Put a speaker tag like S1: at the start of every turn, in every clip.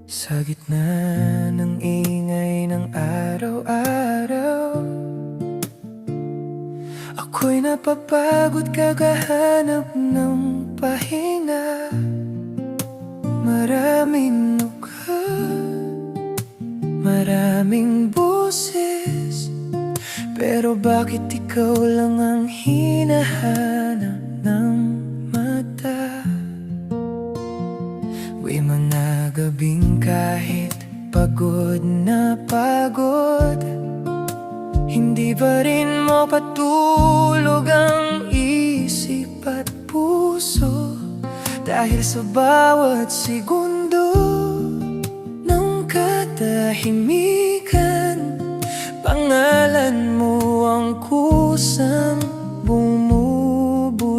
S1: Sa gitna ng ingay ng araw-araw, ako'y napapagod kagahanap ng pahinga. Maraming ugat, maraming boses, pero bakit ikaw lang ang hinahanap ng mata? May mga gabing kahit pagod na pagod, hindi pa rin mo patulog ang isip at puso. Dahil sa bawat segundo ng katahimikan, pangalan mo ang kusang bumubulong.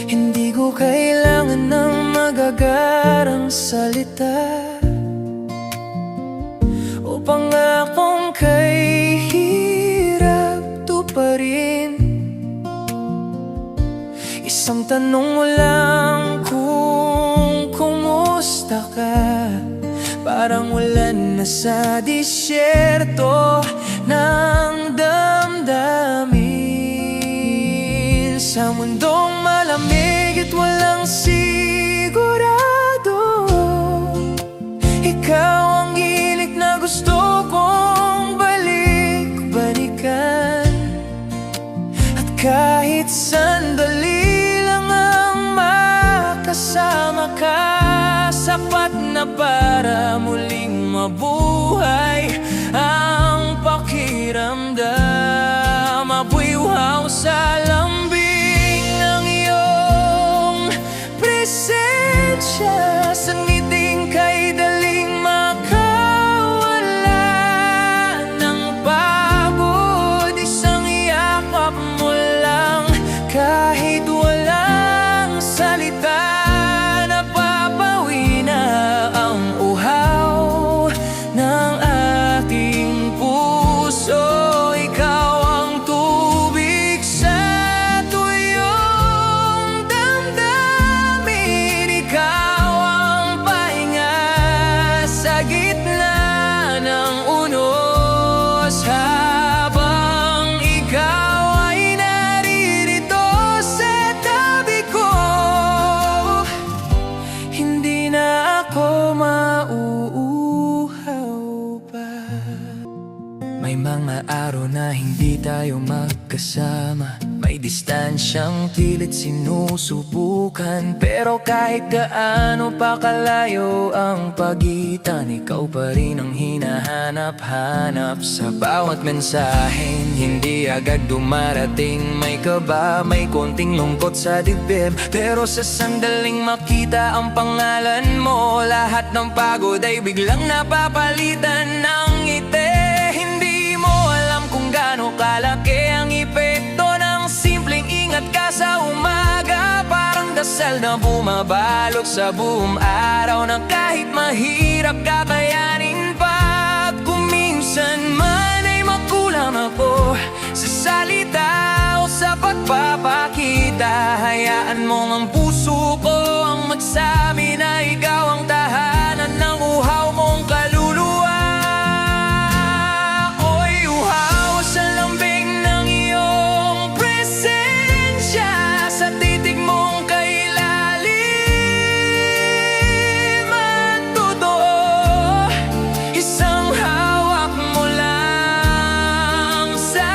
S1: Hindi ko kailangan ng magagarang salita o pangakong kay hirap tuparin. Isang tanong mo lang kung kumusta ka, parang ulan na sa disyerto ng damdamin. Sa mundong malamig at walang sigurado, ikaw ang gilik na gusto kong balik-balikan. At kahit sandali lang ang makasama ka, sapat na para muling mabuhay ang pakiramdam. Apoy uhaw sa lambing ng iyong presensya, sa ngiting kay daling makawala ng pagod. Isang yakap mo lang kahit walang salita, napapawi na ang uhaw ng ating puso. Ikaw ang tubig sa tuyong damdamin, ikaw ang pahinga sa gitna ng unos. Habang ikaw ay naririto sa tabi ko, hindi na ako mauuhaw pa. May mga araw na hindi tayo magkasama, may distansyang pilit sinusubukan. Pero kahit gaano pa kalayo ang pagitan, ikaw pa rin ang hinahanap-hanap. Sa bawat mensaheng hindi agad dumarating, may kaba, may konting lungkot sa dibdib. Pero sa sandaling makita ang pangalan mo, lahat ng pagod ay biglang napapalitan ng ngiti. Hindi mo alam kung gaano kalaki ang epekto ng simpleng ingat ka sa umaga. Parang dasal na bumabalot sa buong araw, na kahit mahirap kakayanin pa. At kung minsan man ay makulang ako sa salita o sa pagpapakita, hayaan mong ang puso ko ang magsabi na ikaw ang tahanan ng uhaw kong kaluluwa. Ako'y uhaw sa lambing ng iyong presensya, sa titig mong kailalim at totoo. Isang hawak mo lang sa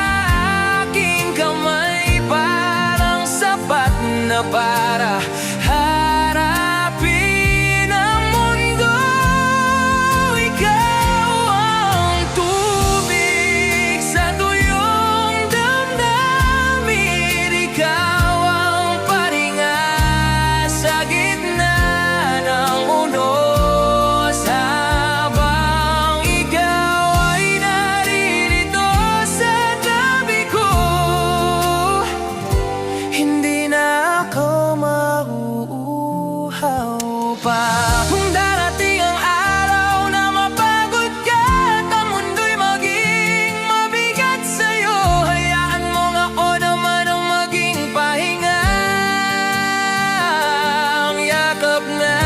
S1: aking kamay, parang sapat na para harapin ang mundo. Ikaw ang tubig sa tuyong damdamin, ikaw ang pahinga sa gitna ng unos. Habang ikaw ay naririto sa tabi ko, hindi na ako mauuhaw pa. Kung darating ang araw na mapagod ka at ang mundo'y maging mabigat sa'yo, hayaan mong ako naman ang maging pahinga. Ang yakap na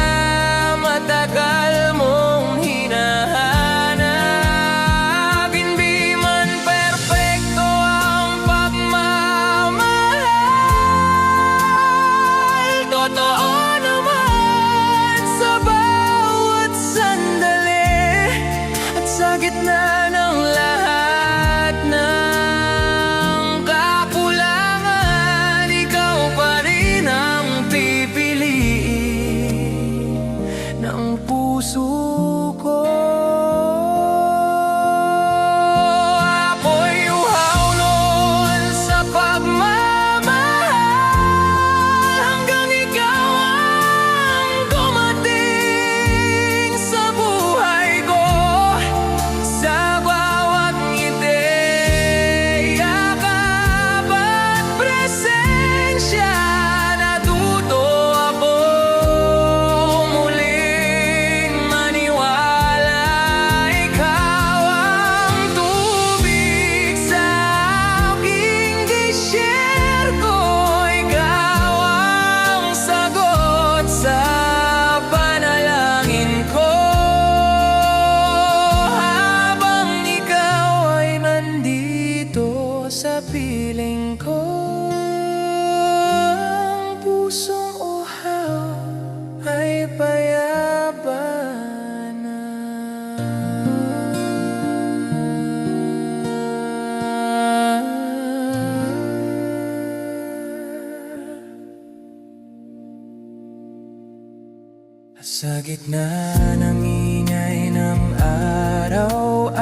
S1: Sa gitna ng ingay ng araw-araw,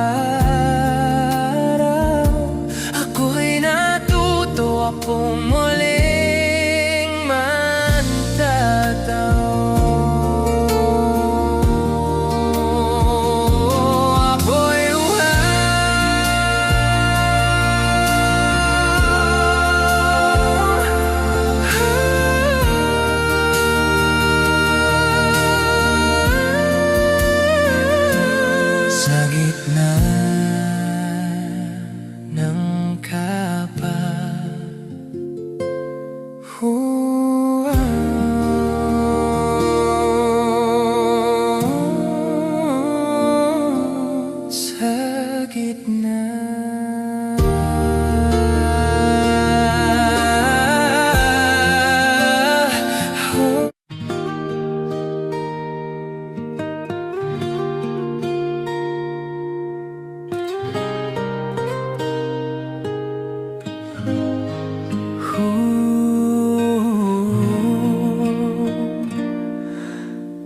S1: ako'y natuto akong muling magtataw. Ako'y sa gitna ng kapa, sa gitna.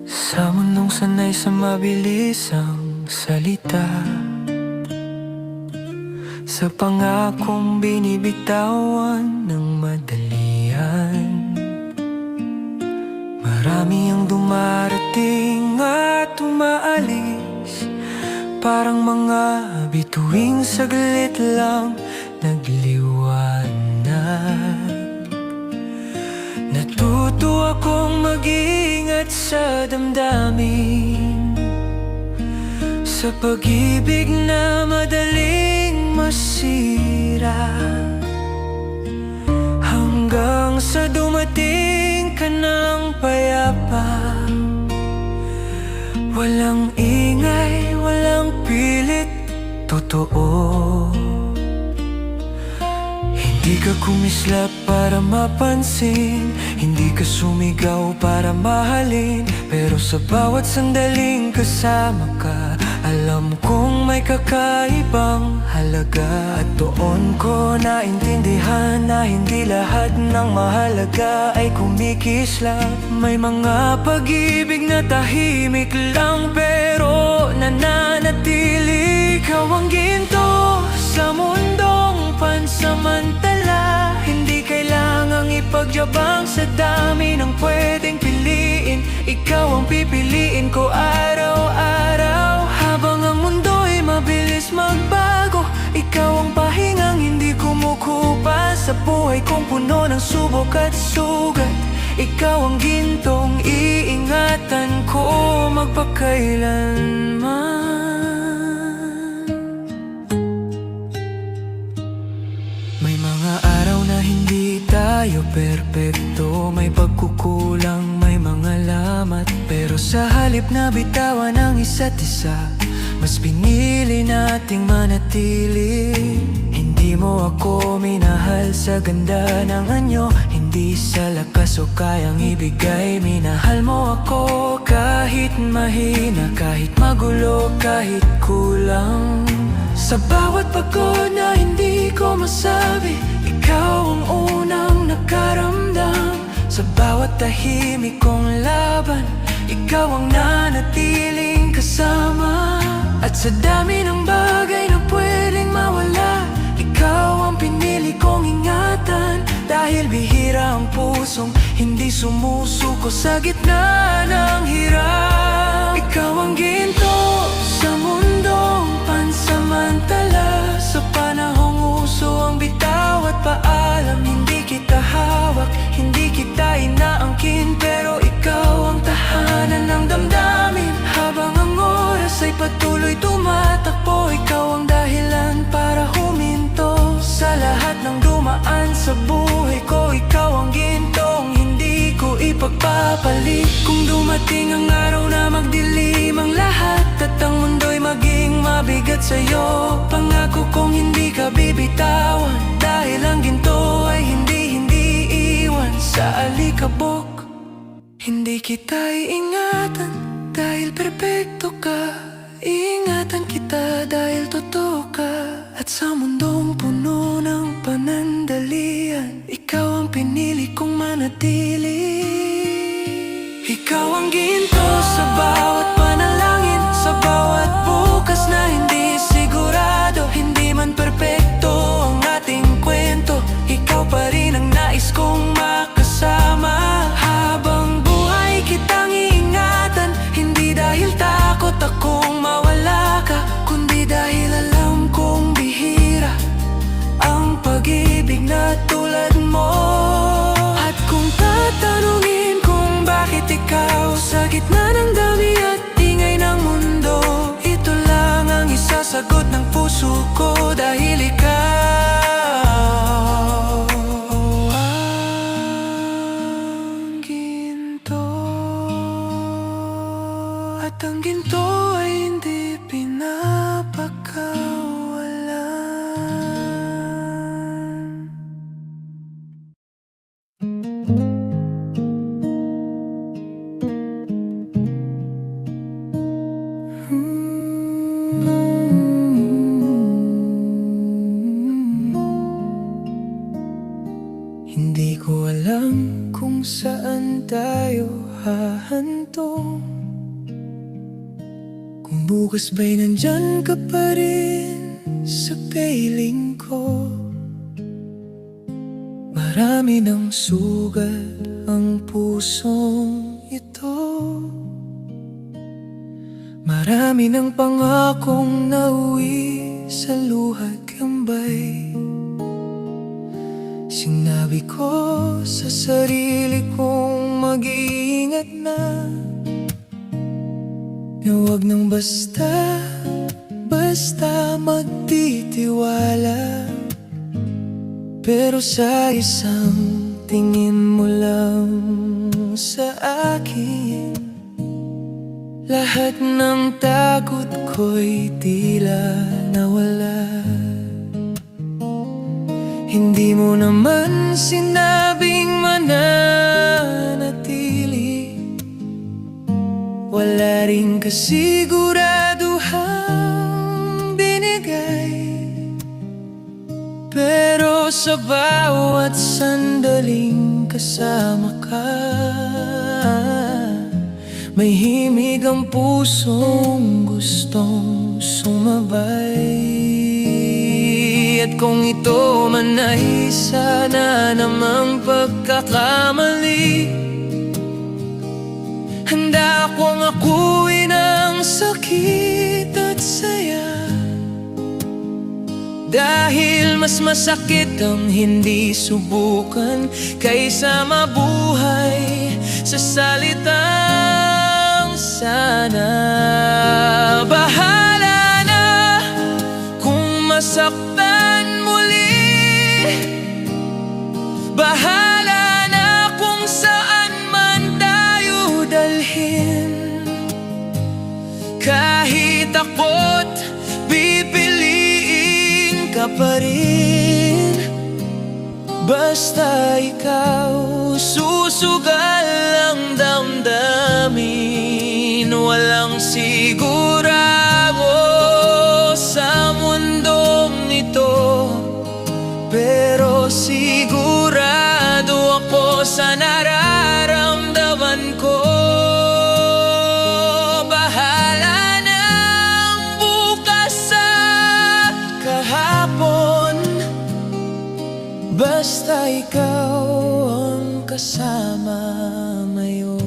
S1: Sa mundong sanay sa mabilisang salita, sa pangakong binibitawan ng madalian, marami ang dumarating at umaalis, parang mga bituing saglit lang nagliwanag. Natuto akong mag-ingat sa damdamin, sa pag-ibig na madaling masira, hanggang sa dumating ka ng payapa. Walang ingay, walang pilit, totoo. Hindi ka kumislap para mapansin, hindi ka sumigaw para mahalin, pero sa bawat sandaling kasama ka, alam kong may kakaibang halaga. At doon ko naintindihan na hindi lahat ng mahalaga ay kumikislap. May mga pag-ibig na tahimik lang pero nananatili. Ikaw ang ginto sa mundong pansamantala, hindi kailangang ipagyabang sa dami ng pwedeng piliin. Ikaw ang pipiliin ko araw-araw. Habang ang mundo'y mabilis magbago, ikaw ang pahingang hindi kumukupa sa buhay kong puno ng subok at sugat. Ikaw ang gintong iingatan ko magpakailanman. May mga araw na hindi tayo perpekto, may pagkukulang, may mga lamat, pero sa halip na bitawan ang isa't isa, mas pinili nating manatili. Hindi mo ako minahal sa ganda ng anyo, hindi sa lakas o kayang ibigay. Minahal mo ako kahit mahina, kahit magulo, kahit kulang. Sa bawat pagod na hindi ko masabi, ikaw ang unang nakaramdam. Sa bawat tahimik kong laban, ikaw ang nanatiling kasama. At sa dami ng bagay na pwedeng mawala, ikaw ang pinili kong ingatan. Dahil bihira ang pusong hindi sumusuko sa gitna ng hirap. Ikaw ang ginto sa mundong pansamantala, sa panahong uso ang bitaw at paalam. Hindi kita hawak, hindi kita inaangkin, pero ikaw ang tahanan ng damdamin. Habang ang oras ay patuloy tumatakbo, ikaw ang dahilan para huminto. Sa lahat ng dumaan sa buhay ko, ikaw ang gintong hindi ko ipagpapalit. Kung dumating ang araw na magdilim ang lahat at ang mundo'y maging mabigat sa'yo, pangako kong hindi ka bibitawan, dahil ang ginto ay hindi iwan sa alikabok. Hindi kita iingatan dahil perpekto ka, iingatan kita dahil totoo ka. At sa mundong puno ng panandalian, ikaw ang pinili kong manatili. Ikaw ang ginto sa bawat panalangin, sa bawat bukas na hindi sigurado. Hindi man perpekto ang ating kwento, ikaw pa rin ang nais kong makasama. Habang buhay kitang iingatan, hindi dahil takot akong mawala ka, kundi dahil alam kong bihira ang pag-ibig na tulad mo. At kung tatanungin kung bakit ikaw sa gitna ng dami at ingay ng mundo, ito lang ang isasagot ng puso ko, dahil ikaw ang ginto. At ang ginto ay hindi pinapakawalan. Hindi ko alam kung saan tayo hahantong, kung bukas ba'y nandyan ka pa rin sa piling ko. Marami ng sugat ang pusong ito, marami ng pangakong nauwi sa luha't gambay. Sinabi ko sa sarili kong mag-iingat na huwag nang basta magtitiwala. Pero sa isang tingin mo lang sa akin, lahat ng takot ko'y tila nawala. Hindi mo naman sinabing mananatili, wala ring kasiguraduhang binigay. Pero sa bawat sandaling kasama ka, may himig ang pusong gustong sumabay. At kung ito man ay sana namang pagkakamali, handa akong akuin ang sakit at saya. Dahil mas masakit ang hindi subukan kaysa mabuhay sa salitang sana. Bahala na kung masaktan muli, bahala na kung saan man tayo dalhin. Kahit ako't pipiliin ka pa rin, basta ikaw susugal ang damdamin. Walang sigurado sa mundong ito, pero sigurado ako sa nararamdaman ko. Bahala ng bukas sa kahapon, basta ikaw ang kasama ngayon.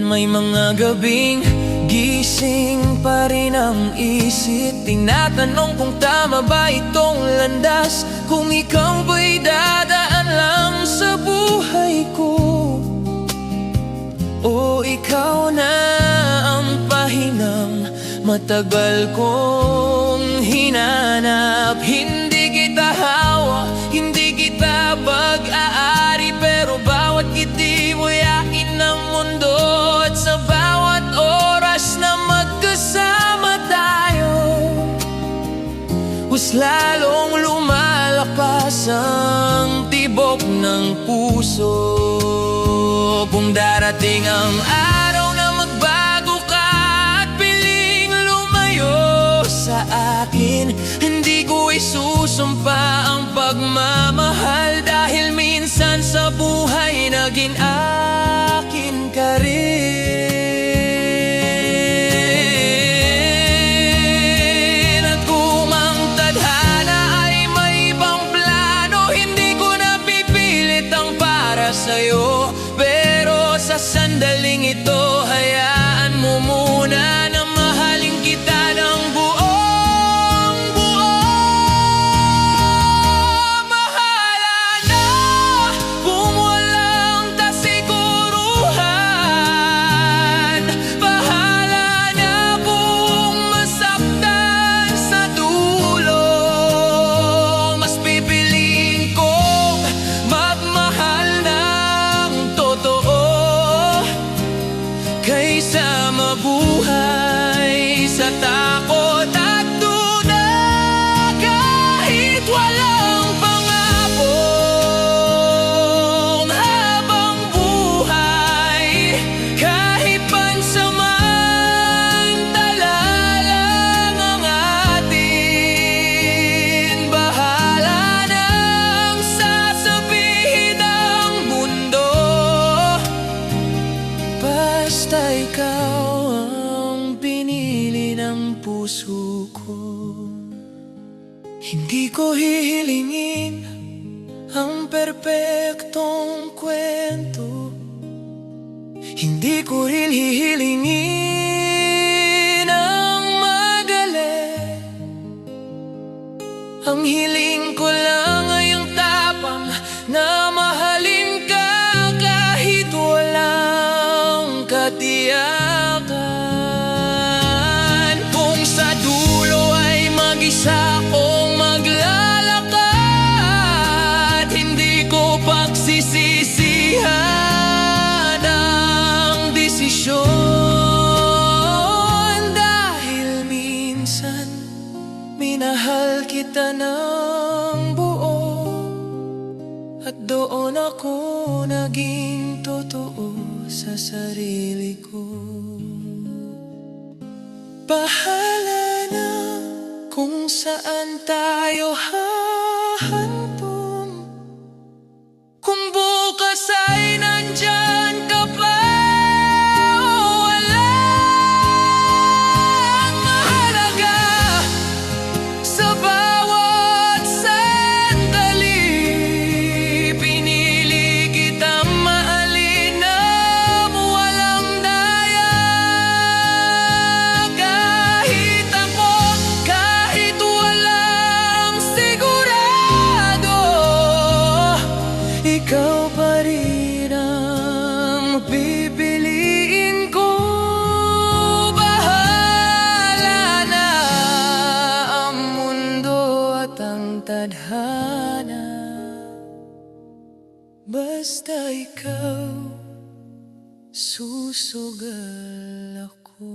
S1: May mga gabing gising pa rin ang isip, tinatanong kung tama ba itong landas, kung ikaw ba'y dadaan lang sa buhay ko, o ikaw na ang pahinang matagal kong hinanap. Hindi kita hawa, hindi kita pag-aari, pero bawat ngiti mo yakin ng mundo. At sa bawat oras na magkasama tayo, mas lalong lumalakas ang tibok ng puso. Kung darating ang araw na magbago ka at piling lumayo sa akin, hindi ko isusumpa ang pagmamahal, dahil minsan sa buhay naging akin buhay sa takot at duda. Kahit walang pangako habang buhay, kahit pansamantala lang ang atin, bahala nang sasabihin ng mundo. Basta ikaw ang pinili ng puso ko. Hindi ko hihilingin ang perpektong kwento. Hindi ko rin hihilingin ang magaling. Ang hiling ko lang ay ang tapang na mahalin ka kahit walang katiyakan. Kung sa dulo ay mag-isa kong maglalakad, hindi ko pagsisisihan ang desisyon. Dahil minsan minahal kita ng buo, at doon ako naging totoo sa sarili ko. Bahala na kung saan tayo hahantong. Kung bukas ay nandyan ka pa o wala, ang mahalaga sa bawat sandali, pinili kitang mahalin ng walang daya. Kahit ako, kahit walang sigurado, ikaw pa rin ang pipiliin ko. Bahala na ang mundo at ang tadhana, basta ikaw, susugal ako.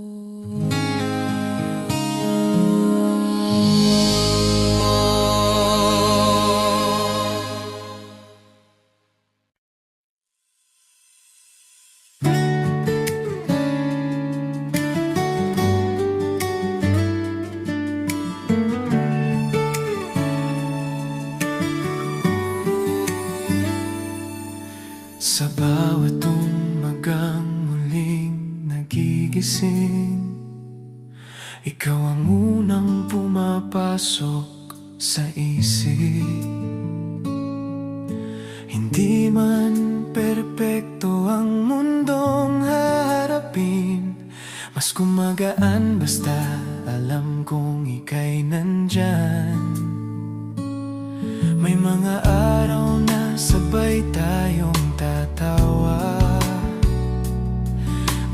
S1: Sa bawat umagang muling nagigising, ikaw ang unang pumapasok sa isip. Hindi man perpekto ang mundong haharapin, mas gumagaan basta alam kong ika'y nandyan. May mga araw na sabay tayong tatawa,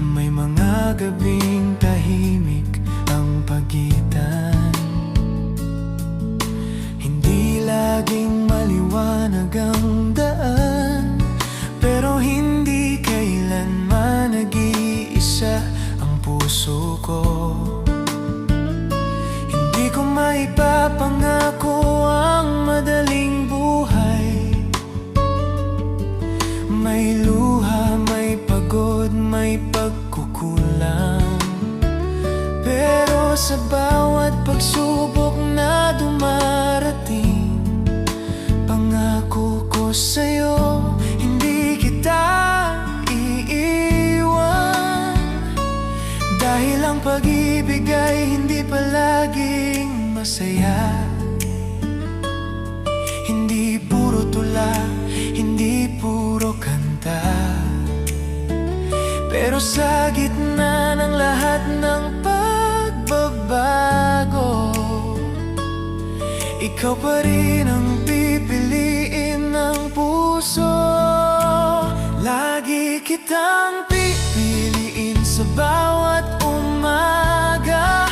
S1: may mga gabing tahimik ang pagitan. Hindi laging maliwanag ang daan, pero hindi kailanman nag-iisa ang puso ko. Hindi ko maipapangako ang madaling buhay. May luha, may pagod, may pagkukulang, pero sa bawat pagsubok na dumarating, pangako ko sa'yo, hindi kita iiwan. Dahil ang pag-ibig ay hindi palaging masaya. Hindi puro tula, hindi puro kanta, pero sa gitna ng lahat ng pagbabago, ikaw pa rin ang pipiliin ng puso. Lagi kitang pipiliin sa bawat umaga,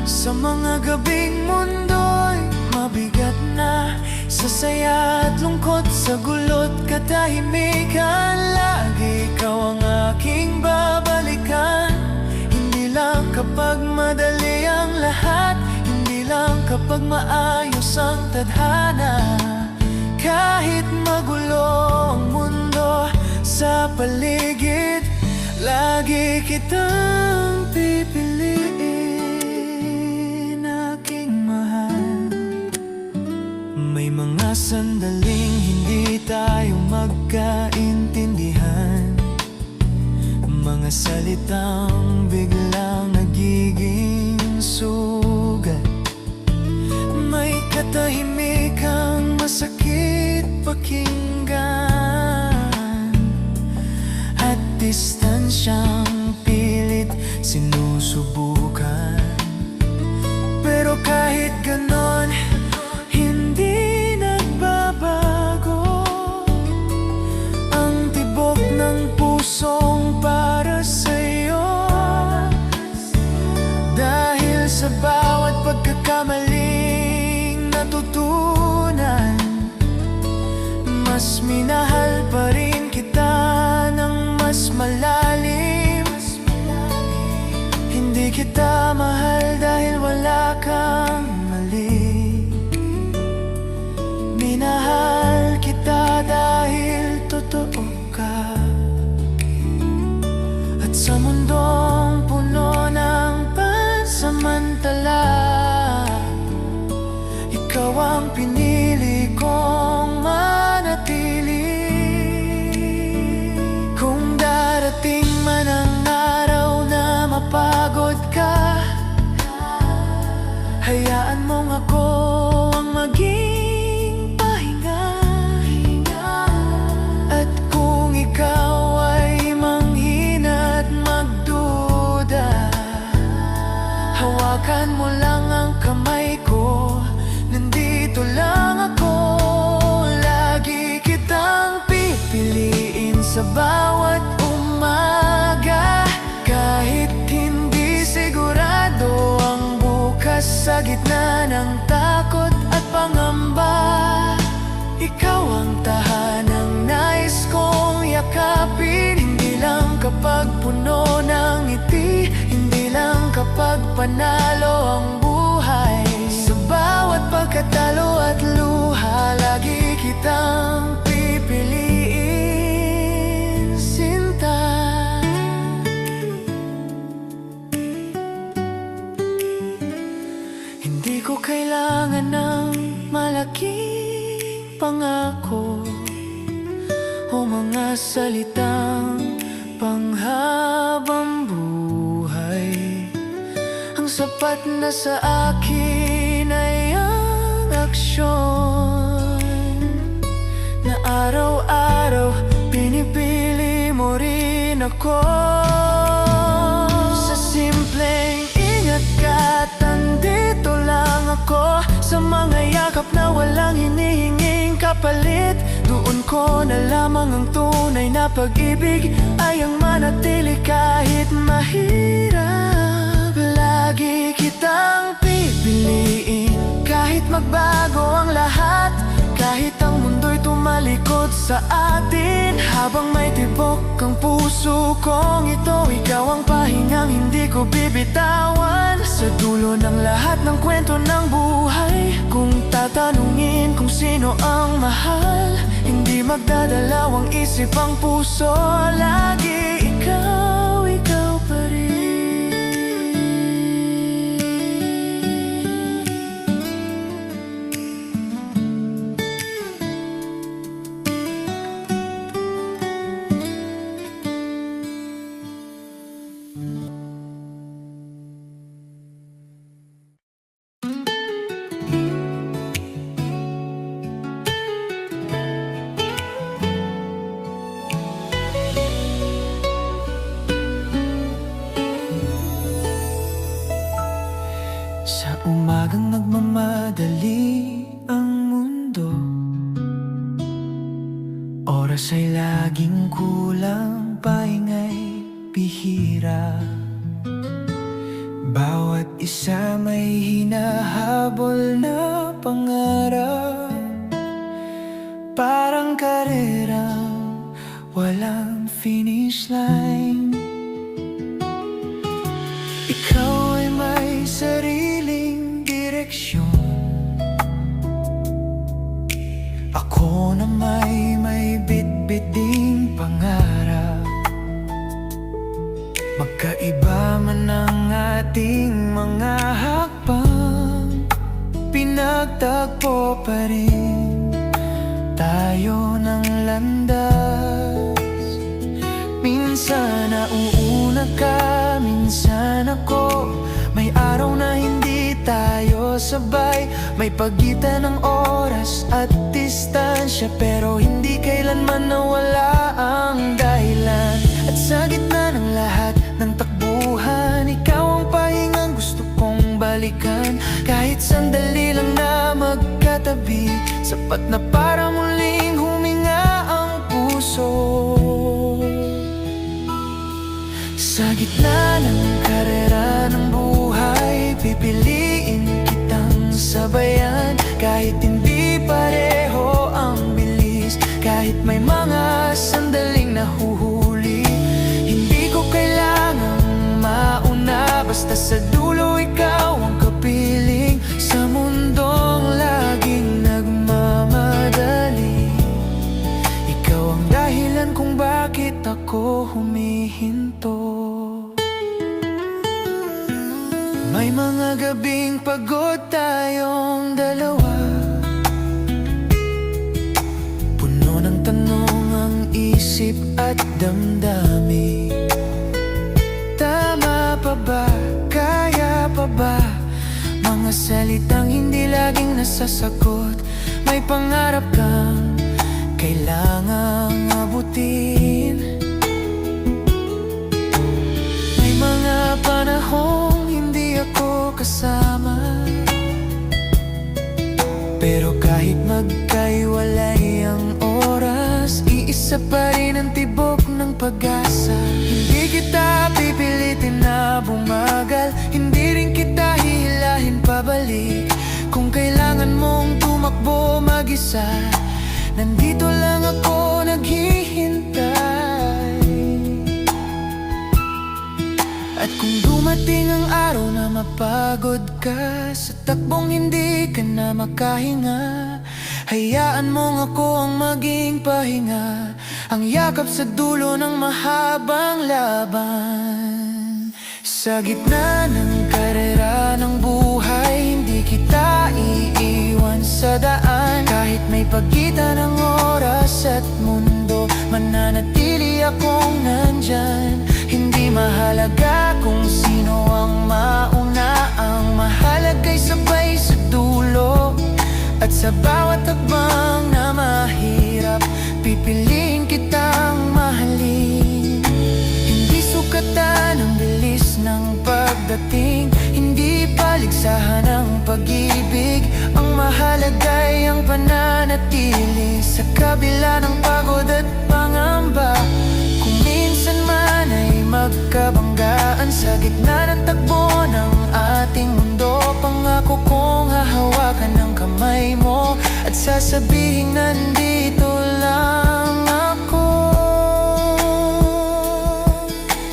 S1: sa mga gabing mundo'y mabigat na, sa saya at lungkot, sa gulo't katahimikan. Lagi ikaw ang aking babalikan, hindi kapag maayos ang tadhana. Kahit magulo ang mundo sa paligid, lagi kitang pipiliin, aking mahal. May mga sandaling hindi tayo magkaintindihan, mga salitang biglang nagiging sugat. May katahimikang masakit pakinggan, at distansyang pilit sinusubukan. Pero kahit ganon, hindi nagbabago ang tibok ng pusong para sa'yo. Dahil sa bawat pagkakamaling natutunan, mas minahal pa rin kita ng mas malalim. Hindi kita mahal dahil wala kang mali. Minahal kita dahil totoo ka. At sa mundong puno ng pansamantala, ikaw ang pinili kong manatili. Kung darating man ang araw na mapagod ka, hayaan mong ako ang maging pahinga. At kung ikaw ay manghina at magduda, hawakan mo lang ang kamay ko, nandito lang ako. Lagi kitang pipiliin sa bawat umaga, kahit hindi sigurado ang bukas. Sa gitna ng takot at pangamba, ikaw ang tahanang nais kong yakapin. Hindi lang kapag puno ng ngiti, hindi lang kapag panalo ang buhay. Sa bawat pagkatalo at luha, lagi kitang pipiliin, sinta. Hindi ko kailangan ng malaking pangako o mga salitang panghabang buhay. Ang sapat na sa akin ay ang aksyon na araw-araw pinipili mo rin ako. Sa simpleng ingat ka, nandito lang ako. Sa mga yakap na walang hinihinging kapalit, doon ko na lamang ang tunay na pag-ibig ay ang manatili kahit mahirap. Lagi kitang pipiliin kahit magbago ang lahat, kahit ang mundo'y tumalikod sa atin. Habang may tibok ang puso kong ito, ikaw ang pahingang hindi ko bibitawan. Sa dulo ng lahat ng kwento ng buhay, kung tatanungin kung sino ang mahal, hindi magdadalaw ang isip ang puso. Lagi ikaw, ikaw pa rin. Sa umagang nagmamadali ang mundo, oras ay laging kulang, pahinga'y bihira. Bawat isa may hinahabol na pangarap, parang karerang walang finish line. Ikaw ay may sariling direksyon, Magkaiba man ang ating mga hakbang, pinagtagpo pa rin tayo ng landas. Minsan nauuna ka, minsan ako. May araw na hindi tayo sabay, may pagitan ng oras at distansya, pero hindi kailanman nawala ang dahilan. At sa gitna ng lahat ng takbuhan, ikaw ang pahingang gusto kong balikan. Kahit sandali lang na magkatabi, sapat na para muling huminga ang puso. Sa gitna ng karera ng buhay, pipiliin kitang sabayan. Kahit hindi pareho ang bilis, kahit may mga sandaling nahuhuli, hindi ko kailangang mauna. Basta sa dulo ikaw ang kapiling, sa mundong laging nagmamadali. Ikaw ang dahilan kung bakit ako humihinto. May mga gabing pagod tayong dalawa, puno ng tanong ang isip at damdamin. Tama pa ba? Kaya pa ba? Mga salitang hindi laging nasasagot. May pangarap kang kailangang abutin. May mga panahong ako kasama, pero kahit magkaiwalay ang oras, iisa pa rin ang tibok ng pag-asa. Hindi kita pipilitin na bumagal, hindi rin kita hihilahin pabalik. Kung kailangan mong tumakbo mag-isa, nandito lang ako naghihintay. At kung dumating ang araw na mapagod ka sa takbong hindi ka na makahinga, hayaan mong ako ang maging pahinga, ang yakap sa dulo ng mahabang laban. Sa gitna ng karera ng buhay, hindi kita iiwan sa daan. Kahit may pagitan ng oras at mundo, mananatili akong nandyan. Hindi mahalaga kung sino ang mauna, ang mahalaga'y sabay sa dulo. At sa bawat hakbang na mahirap, pipiliin kitang mahalin. Hindi sukatan ang bilis ng pagdating, hindi paligsahan ang pag-ibig. Ang mahalaga'y ang pananatili sa kabila ng pagod at pangamba. Kung minsan man ay magkabanggaan sa gitna ng takbo ng ating mundo, pangako kong hahawakan ng kamay mo at sasabihin nandito lang ako.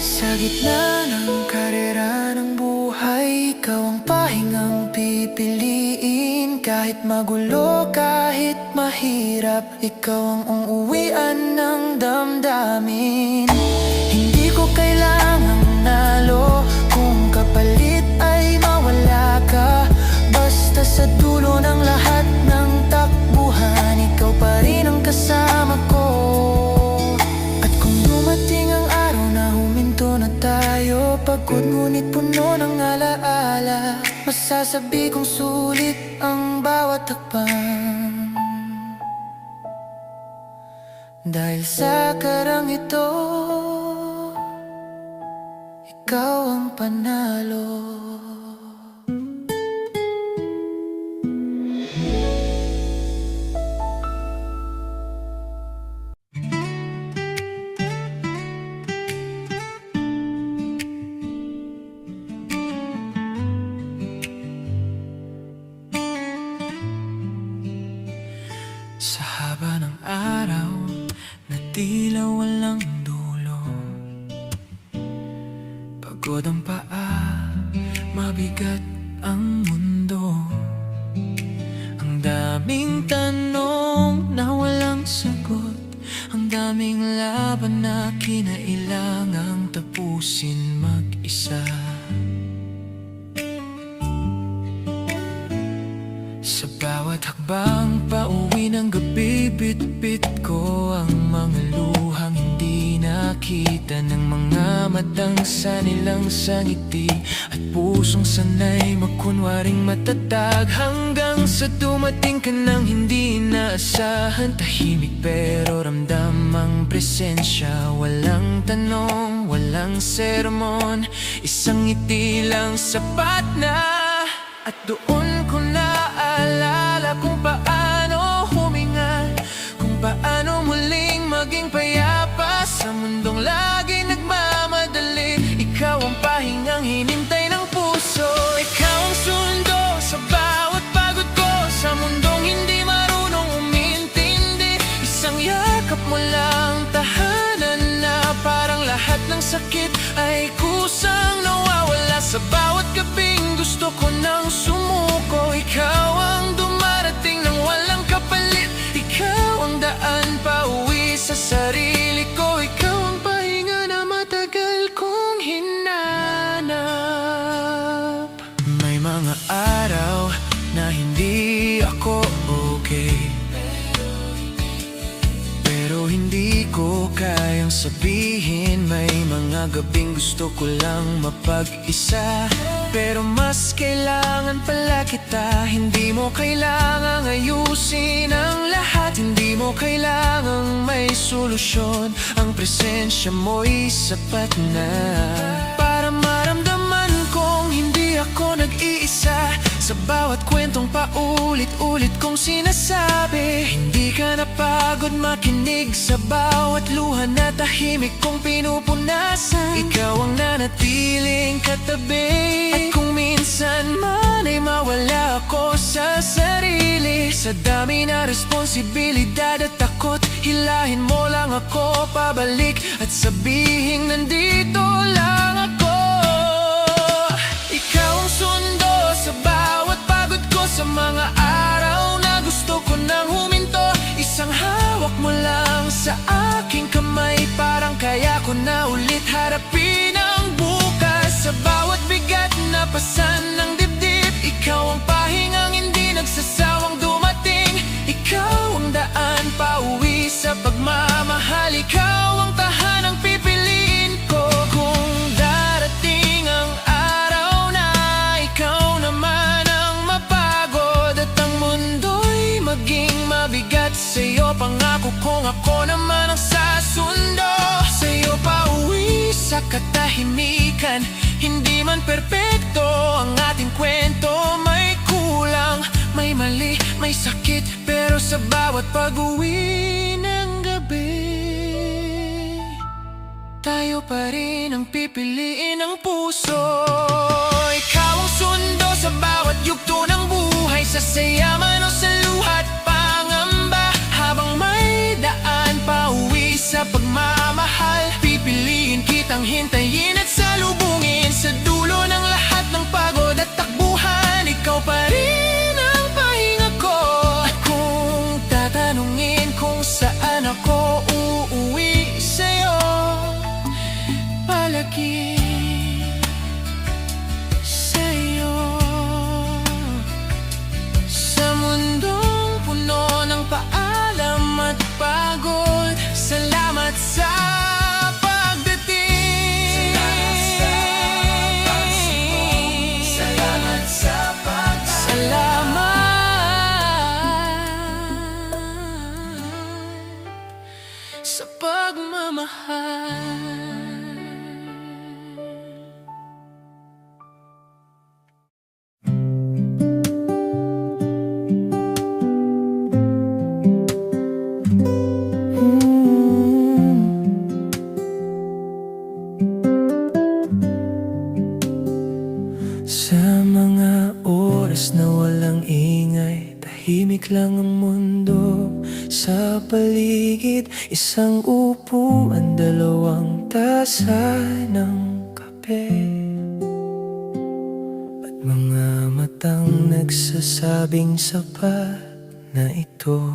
S1: Sa gitna ng karera ng buhay, ikaw ang pahingang pipiliin. Kahit magulo, kahit mahirap, ikaw ang uuwian ng damdamin. Hindi ko kailangang nalo kung kapalit ay mawala ka. Basta sa dulo ng lahat ng takbuhan, ikaw pa rin ang kasama ko. At kung dumating ang araw na huminto na tayo, pagod ngunit puno ng alaala, masasabi kong sulit ang bawat hakbang. Dahil sa karang ito, ikaw ang panalo. Sa haba ng araw na tila walang dulo, pagod ang paa, mabigat ang mundo. Ang daming tanong na walang sagot, ang daming laban na kinailangang tapusin mag-isa. Sa bawat hakbang pauwi ng gabi, bit-bit ko ang mga luhang hindi nakita ng mga matang sanilang sangiti at pusong sanay magkunwaring matatag, hanggang sa dumating ka ng hindi inaasahan. Tahimik pero ramdam ang presensya, walang tanong, walang sermon, isang ngiti lang sapat na. At doon ko naalala kung paano huminga, kung paano muling maging payapa sa mundong lagi nagmamadali. Ikaw ang pahingang hinintay ng puso, ikaw ang sundo sa bawat pagod ko, sa mundong hindi marunong umintindi. Isang yakap mo lang, tahanan na parang lahat ng sakit ay kusang nawawala. Sa bawat gabing gusto ko nang sumuko, ikaw ang dumarating nang walang kapalit. Ikaw ang daan pauwi sa sarili ko, ikaw ang pahinga na matagal kong hinanap. May mga araw na hindi ako okay, pero hindi ko kayang sabihin. May mga gabing gusto ko lang mapag-isa, pero mas kailangan pala kita. Hindi mo kailangang ayusin ang lahat, hindi mo kailangang may solusyon. Ang presensya mo'y sapat na para maramdaman kong hindi ako nag-iisa. Sa bawat kwentong paulit-ulit kong sinasabi, hindi ka napagod makinig sa bawat luha na tahimik kong pinupunasan. Ikaw ang nanatiling katabi, at kung minsan man ay mawala ako sa sarili, sa dami na responsibilidad at takot, hilahin mo lang ako pabalik at sabihin nandito lang ako. Ikaw ang sundo sa bawat pagod ko, sa mga araw na gusto ko nang huminto. Isang hawak mo lang sa aking kamay, parang kaya ko na ulit harapin ang bukas. Sa bawat bigat na pasan ng dibdib, ikaw ang pahingang hindi nagsasawang dumating. Ikaw ang daan pauwi sa pagmamahal, ikaw ang tahanang pipiliin ko. Kung darating ang araw na ikaw naman ang mapagod at ang mundo'y maging mabigat, sa'yo pangako kong ako naman ang sasundo. Sa'yo pauwi sa katahimikan, hindi man perpekto ang ating kwento. May kulang, may mali, may sakit, pero sa bawat pag-uwi ng gabi, tayo pa rin ang pipiliin ng puso. Ikaw ang sundo sa bawat yugto ng buhay, sa saya man o sa luha't pangamba. Habang may daan pauwi sa pagmamahal, pipiliin kitang hintayin at salubungin. Sa dulo ng lahat ng pagod at takbuhan, ikaw pa rin ang pahinga ko. At kung tatanungin kung saan ako uuwi sa'yo, palagi sa'yo. Sa mundong puno ng paalam at pagod, salamat sa pagdating. Salamat sa pagdating. Salamat sa pagmamahal. Sa mga oras na walang ingay, tahimik lang ang mundo. Sa paligid, isang upuan, dalawang tasa ng kape, at mga matang nagsasabing sapat na ito.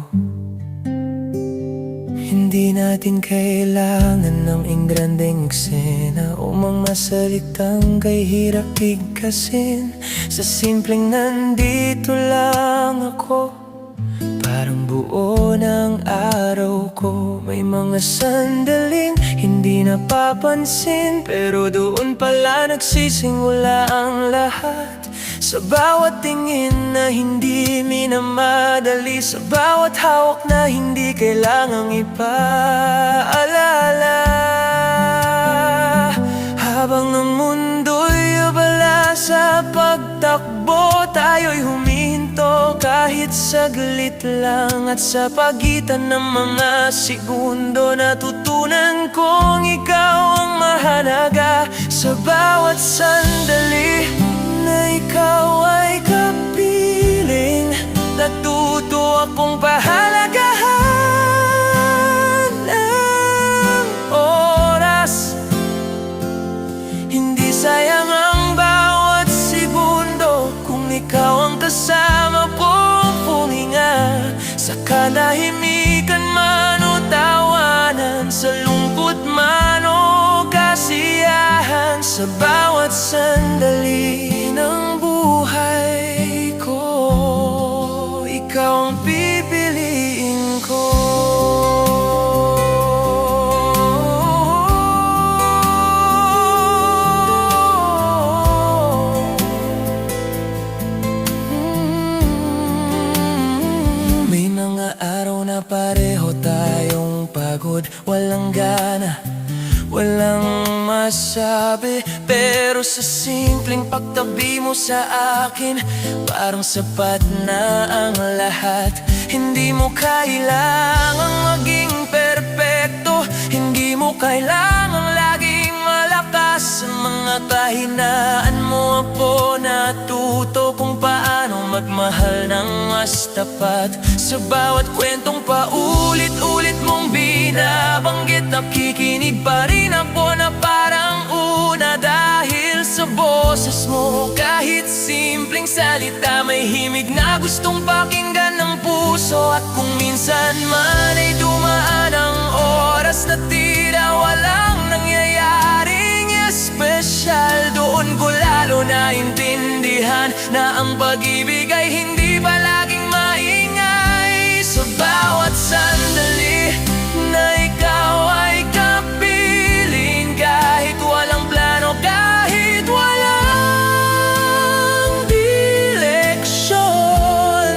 S1: Hindi natin kailangan ng ingrandeng eksena o mga salitang kay hirap bigkasin. Sa simpleng nandito lang ako, parang buo ng araw ko. May mga sandaling hindi napapansin, pero doon pala nagsisimula ang lahat. Sa bawat tingin na hindi minamadali, sa bawat hawak na hindi kailangang ipaalala. Habang ang mundo'y abala sa pagtakbo, tayo'y humihinto kahit saglit lang. At sa pagitan ng mga segundo, natutunan kong ikaw ang mahalaga. Sa bawat sandali na ikaw ay kapiling, natuto akong pahalagahan ang oras. Hindi sayang ang bawat segundo kung ikaw ang kasama kong huminga. Sa kanahimikan man o tawanan, sa lungkot man o kasiyahan, sa bawat sandali ng buhay ko, ikaw ang pipiliin ko. May mga araw na pareho tayong pagod, walang gana, walang masabi, pero sa simpleng pagtabi mo sa akin, parang sapat na ang lahat. Hindi mo kailangang maging perpekto, hindi mo kailangang laging malakas. Sa mga kahinaan mo ako natuto kung paano magmahal ng mas tapat. Sa bawat kwentong paulit-ulit mong binabanggit, nakikinig pa rin ako na parang una. Dahil sa boses mo, kahit simpleng salita, may himig na gustong pakinggan ng puso. At kung minsan man ay dumaan ang oras na tila walang nangyayaring espesyal, doon ko lalo naintindihan na ang pag-ibig ay hindi palaging maingay. Sa bawat sandali na ikaw ay kapiling, kahit walang plano, kahit walang direksyon,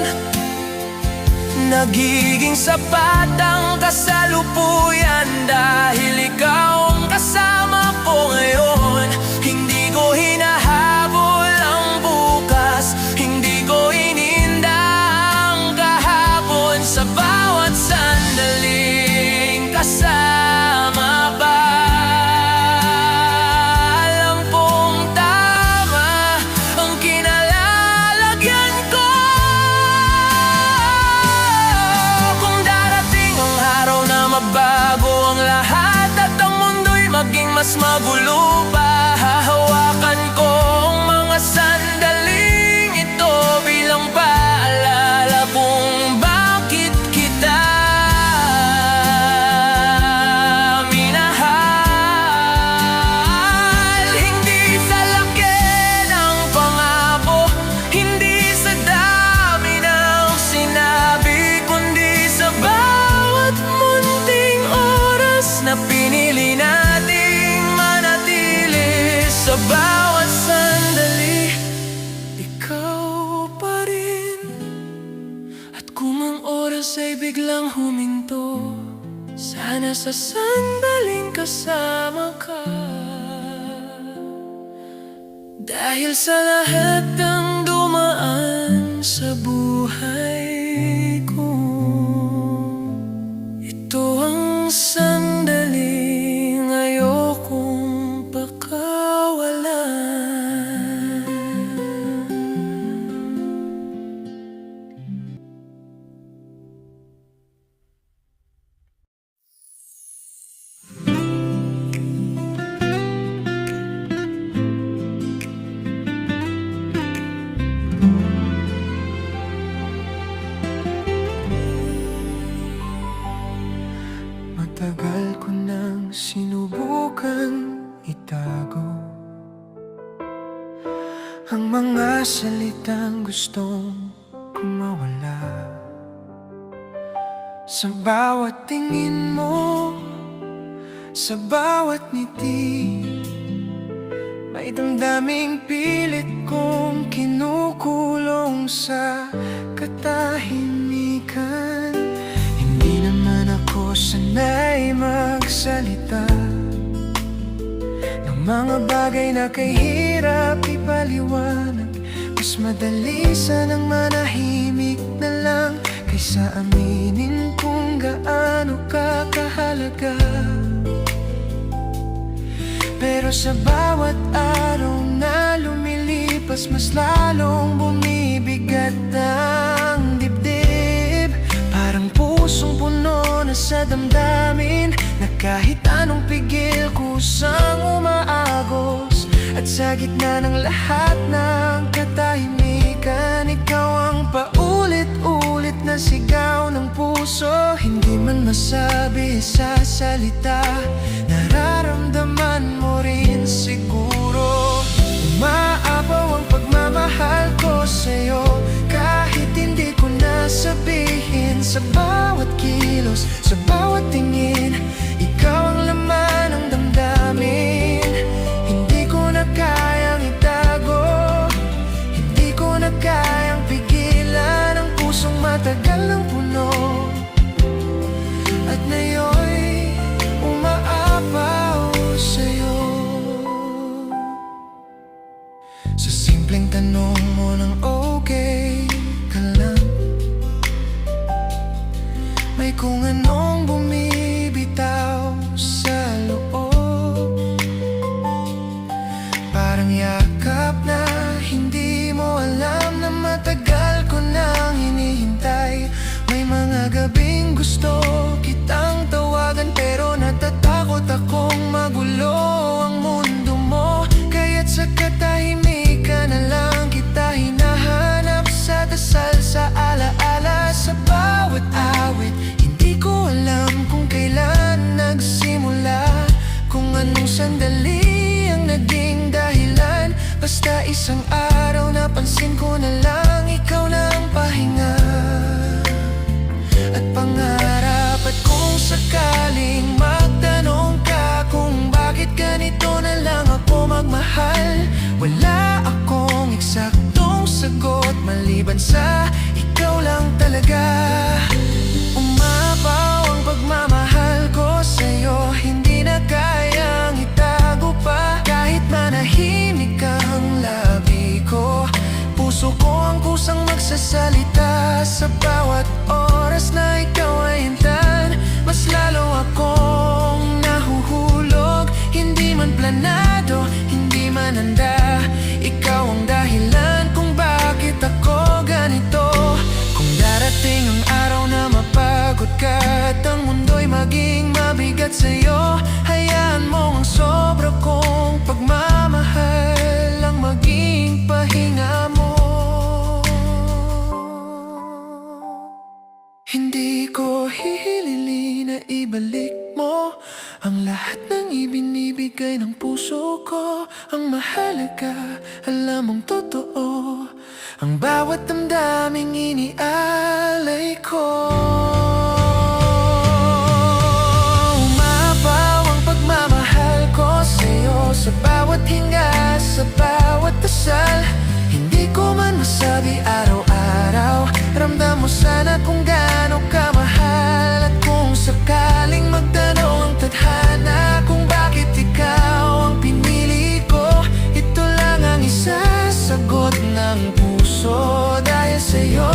S1: nagiging sapat ang kasalukuyan. Dahil ikaw ang kasama ko ngayon, hindi ko hinahabol ang bukas, hindi ko ininda ang kahapon. Sa bawat sandaling kasama ka, alam kong tama ang kinalalagyan ko. Kung darating ang araw na mabago ang lahat at ang mundo'y maging mas magulo pa, hahawakan ko ang mga sandaling ito bilang paalala kung bakit kita minahal. Hindi sa laki ng pangako, hindi sa dami ng sinabi, kundi sa bawat munting oras na pinili nating manatili. Sa bawat sandali, ikaw pa rin. At kung ang oras ay biglang huminto, sana sa sandaling kasama ka. Dahil sa lahat ng dumaan sa buhay ko, ito ang sandaling ayokong pakawalan. ang mga salitang gustong kumawala. Sa bawat tingin mo, sa bawat ngiti, may damdaming pilit kong kinukulong sa katahimikan. Hindi naman ako sanay magsalita ng mga bagay na kahirap ipaliwanag. Mas madali sanang manahimik na lang kaysa aminin kung gaano ka kahalaga. Pero sa bawat araw na lumilipas, mas lalong bumibigat ang dibdib. Parang pusong puno na sa damdamin, na kahit anong pigil kusang umaagos. At sa gitna ng lahat ng katahimikan, ikaw ang paulit-ulit na sigaw ng puso. Hindi man masabi sa salita, nararamdaman mo rin siguro. Umaapaw ang pagmamahal ko sa'yo, kahit hindi ko nasabihin. Sa bawat kilos, sa bawat tingin, ikaw ang laman ng damdamin. Hindi ko na kayang itago, hindi ko na kayang pigilan ang pusong matagal ng puno. At ngayon umaapaw sa'yo. Sa simpleng tanong mo ng okay ka lang, may kung anong bumibitaw sa loob. Parang yakap na hindi mo alam na matagal ko nang hinihintay. May mga gabing gusto kitang tawagan, pero natatakot akong magulo ang mundo mo. Kaya't sa katahimikan na lang kita hinahanap, sa dasal, sa alaala, sa bawat awit. Hindi ko alam kung kailan nagsimula, kung anong sandali ang naging dahilan. Basta isang araw napansin ko na lang, ikaw na ang pahinga at pangarap. At kung sakaling magtanong ka kung bakit ganito na lang ako magmahal, wala akong eksaktong sagot maliban sa ikaw lang talaga. Umapaw ang pagmamahal ko sa'yo, hindi na kayang itago pa. Kahit manahimik ang labi ko, puso ko ang kusang magsasalita. Sa bawat oras na ikaw ay hintan, mas lalo akong nahuhulog. Hindi man planado, hindi man handa, ikaw ang dahilan kung bakit ako ganito. Kung darating ang araw na mapagod ka at ang mundo'y maging mabigat sa'yo, hayaan mo ang sobra kong pagmamahal ang maging pahinga mo. Hindi ko hihilili na ibalik mo ang lahat ng ibinibigay ng puso ko. Ang mahalaga, alam mong totoo ang bawat damdaming inialay ko. Umapaw ang pagmamahal ko sa'yo, sa bawat hinga, sa bawat dasal. Hindi ko man masabi araw-araw, ramdam mo sana kung gaano ka mahal. At kung sakaling magtanong ang tadhana kung bakit ikaw ang pinili ko, ito lang ang isasagot ng puso. Dahil sa'yo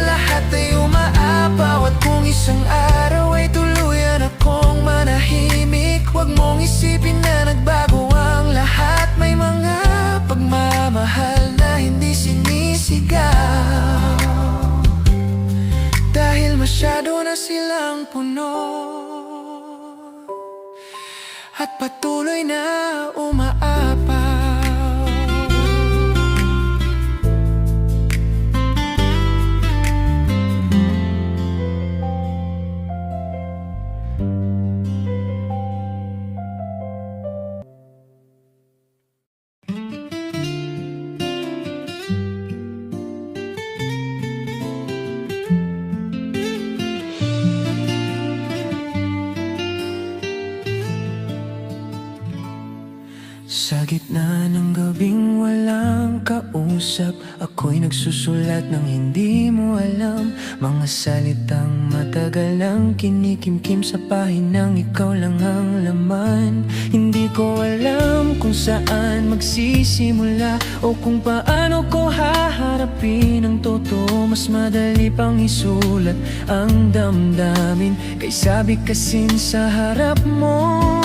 S1: lahat ay umaapaw. At kung isang araw ay tuluyan akong manahimik, huwag mong isipin na nagbago ang lahat. May mga pagmamahal na hindi sinisigaw, dahil masyado na silang puno at patuloy na umaapaw. Sa gitna ng gabing walang kausap, ako'y nagsusulat ng hindi mo alam. Mga salitang matagal nang kinikimkim sa pahinang ikaw lang ang laman. Hindi ko alam kung saan magsisimula o kung paano ko haharapin ang totoo. Mas madali pang isulat ang damdamin kaysa bigkasin sa harap mo.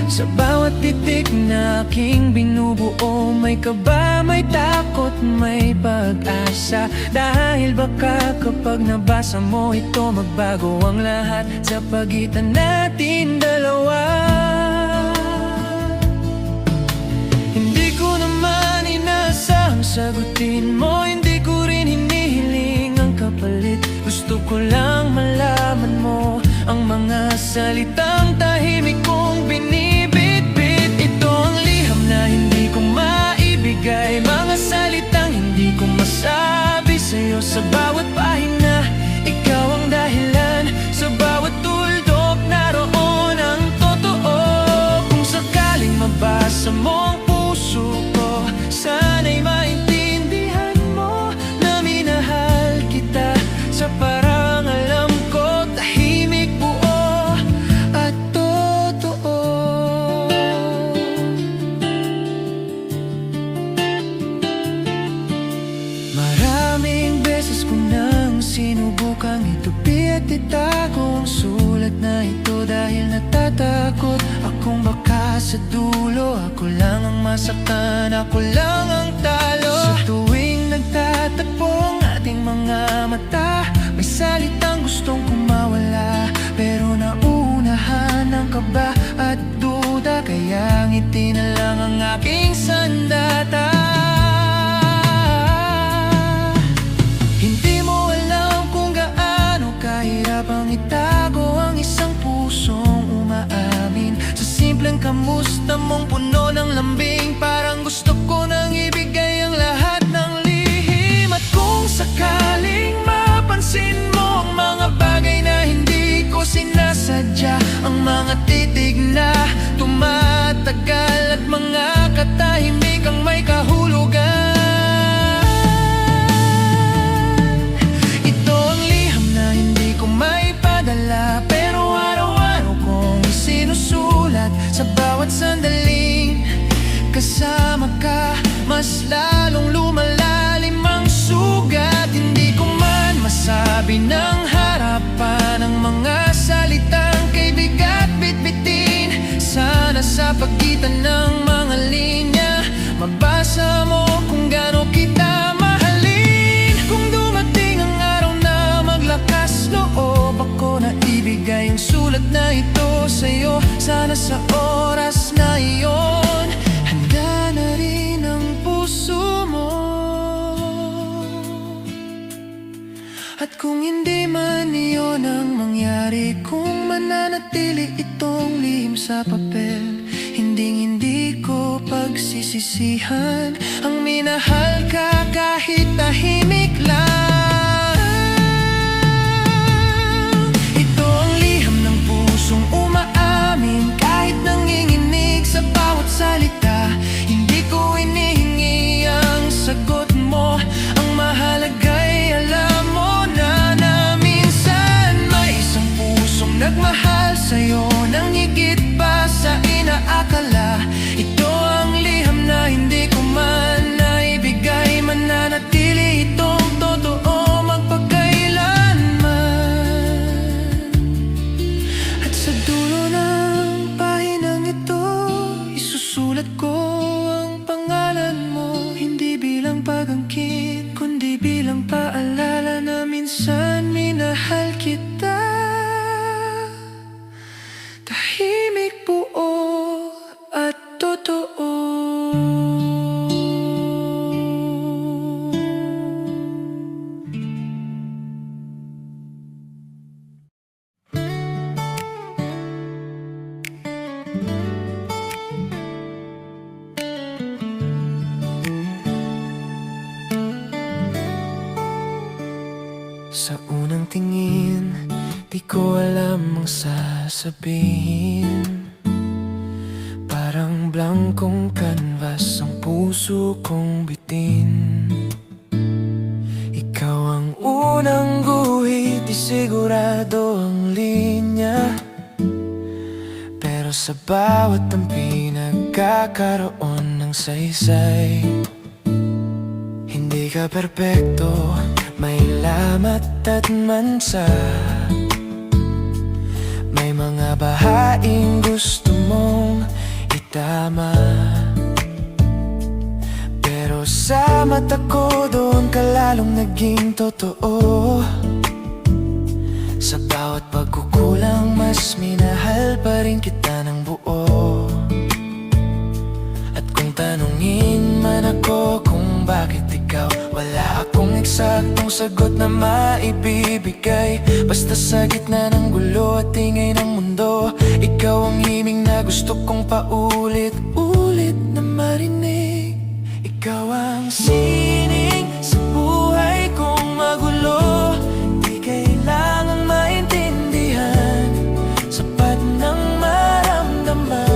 S1: Sa bawat titik na aking binubuo, may kaba, may takot, may pag-asa. Dahil baka kapag nabasa mo ito, magbago ang lahat sa pagitan natin dalawa. Hindi ko naman inaasahang sagutin mo, hindi ko rin hinihiling ang kapalit. Gusto ko lang malaman mo ang mga salitang tahimik kong binibitbit. Ito ang liham na hindi ko maibigay, mga salitang hindi ko masabi sa'yo. Sa bawat pahina, ikaw ang dahilan. Sa bawat tuldok, naroon ang totoo. Kung sakaling mabasa mo ang puso ko, sana'y maintindihan mo na minahal kita sa parang alam ko, tahimik, buo at totoo. Maraming beses ko nang sinubukang itupi at itago ang sulat na ito, dahil natatakot akong baka sa dulo ako lang ang masaktan, ako lang ang talo. Sa tuwing nagtatagpo ang ating mga mata, may salitang gustong kumawala, pero nauunahan ng kaba at duda, kaya ngiti na lang ang aking sandata. Hindi mo alam kung gaano kahirap ang itago ang isang pusong umaamin. Sa simpleng kamusta mong puno ng lambing, parang gusto ko nang ibigay ang lahat ng lihim. At kung sakaling mapansin mo ang mga bagay na hindi ko sinasadya, ang mga titig na tumatagal at mga katahimikang may kahulugan, ito ang liham na hindi ko maipadala, pero araw-araw kong sinusulat. Sa bawat sandaling kasama ka, mas lalong lumalalim ang sugat. Hindi ko man masabi ng harapan ang mga salitang kay bigat bitbitin. Sana sa pagitan ng mga linya, mabasa mo kung gaano kita mahalin. Kung dumating ang araw na maglakas loob ako na ibigay ang sulat na ito sa'yo, sana sa oras na iyon handa na rin ang puso mo. At kung hindi man iyon ang mangyari, kung mananatili itong lihim sa papel, hindi ko pagsisisihan ang minahal ka kahit tahimik lang. Ito ang liham ng pusong umaamin kahit nanginginig sa bawat salita. Hindi ko inihingi ang sagot mo, ang mahalaga'y alam mo na minsan may isang pusong nagmahal sa'yo nang higit pa sa inaakala. Ito ang liham na hindi ko man naibigay, mananatili itong totoo magpakailanman. At sa dulo ng pahinang ito, isusulat ko ang pangalan mo, hindi bilang pag-angkin, kundi bilang paalala na minsan minahal kita. Tahimik, buo at totoo. Sa unang tingin, di ko alam ang sasabihin. Parang blanco kong canvas, ang puso kong bitin. Ikaw ang unang guhit, di sigurado ang linya, pero sa bawat tampi nagkakaroon ng saysay. Hindi ka perpekto, may lamat at mansa. May mga bahaing gusto mong itama, pero sa mata ko doon ka lalong naging totoo. Sa bawat pagkukulang mas minahal pa rin kita ng buo. At kung tanungin man ako kung bakit ikaw, wala akong eksaktong sagot na maibibigay. Basta sa gitna ng gulo at ingay ng mundo, ikaw ang himig na gusto kong paulit-ulit na marinig. Ikaw ang sining sa buhay kong magulo, di kailangang maintindihan, sapat ng maramdaman.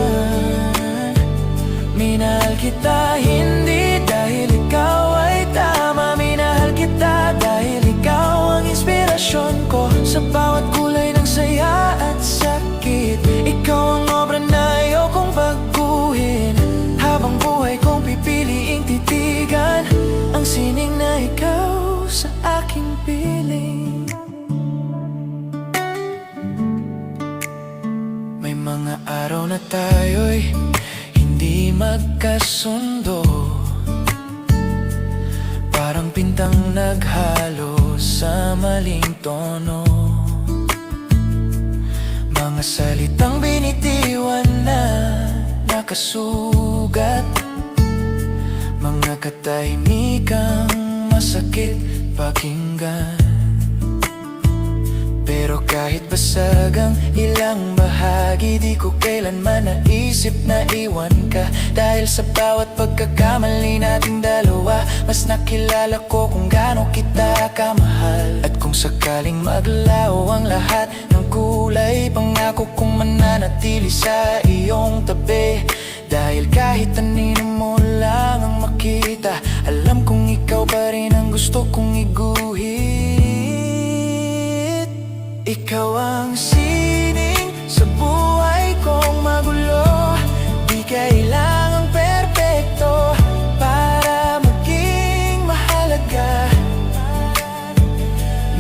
S1: Minahal kita hindi dahil ikaw ay tama, minahal kita dahil ikaw ang inspirasyon ko. Sa bawat kulay ng saya at sakit, ikaw ang obra na ayokong baguhin. Habang buhay kong pipiliing titigan ang sining na ikaw sa aking piling. May mga araw na tayo'y hindi magkasundo, parang pintang naghalo sa maling tono. Mga salitang binitiwan na nakasugat, mga katahimikang masakit pakinggan. Pero kahit basag ang ilang bahagi, di ko kailanman naisip na iwan ka. Dahil sa bawat pagkakamali nating dalawa, mas nakilala ko kung gaano kita kamahal. At kung sakaling maglaw ang lahat ng kulay, pangako kong mananatili sa iyong tabi. Dahil kahit anino mo lang ang makita, alam kong ikaw pa rin ang gusto kong iguhit. Ikaw ang sining sa buhay kong magulo, di kailangang perpekto para maging mahalaga.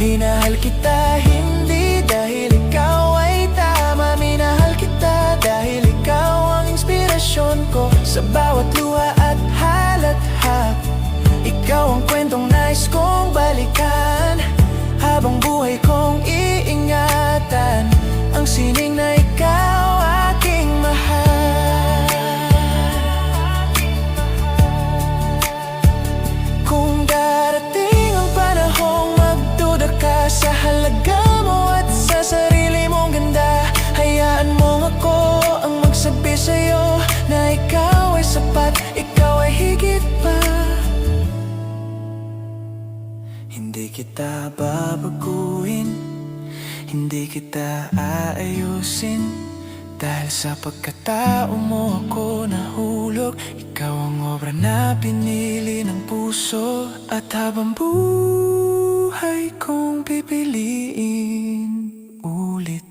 S1: Minahal kita hindi dahil ikaw ay tama, minahal kita dahil ikaw ang inspirasyon ko. Sa bawat luha at halakhak, ikaw ang kwentong nais kong balikan. Habang buhay kong iingatan ang sining na ikaw aking mahal. Kung darating ang panahong magduda ka sa halaga mo at sa sarili mong ganda, hayaan mong ako ang magsabi sa'yo na ikaw ay sapat, ikaw ay higit pa. Hindi kita babaguhin, hindi kita aayusin, dahil sa pagkatao mo ako nahulog. Ikaw ang obra na pinili ng puso, at habang buhay kong pipiliin ulit.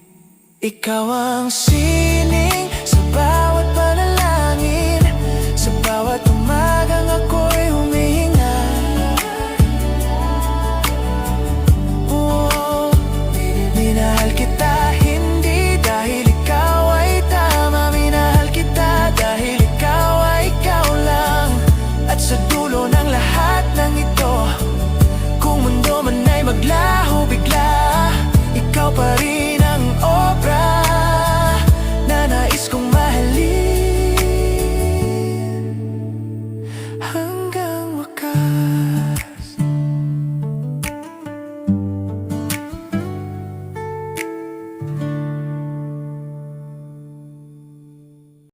S1: Ikaw ang sining sa bawat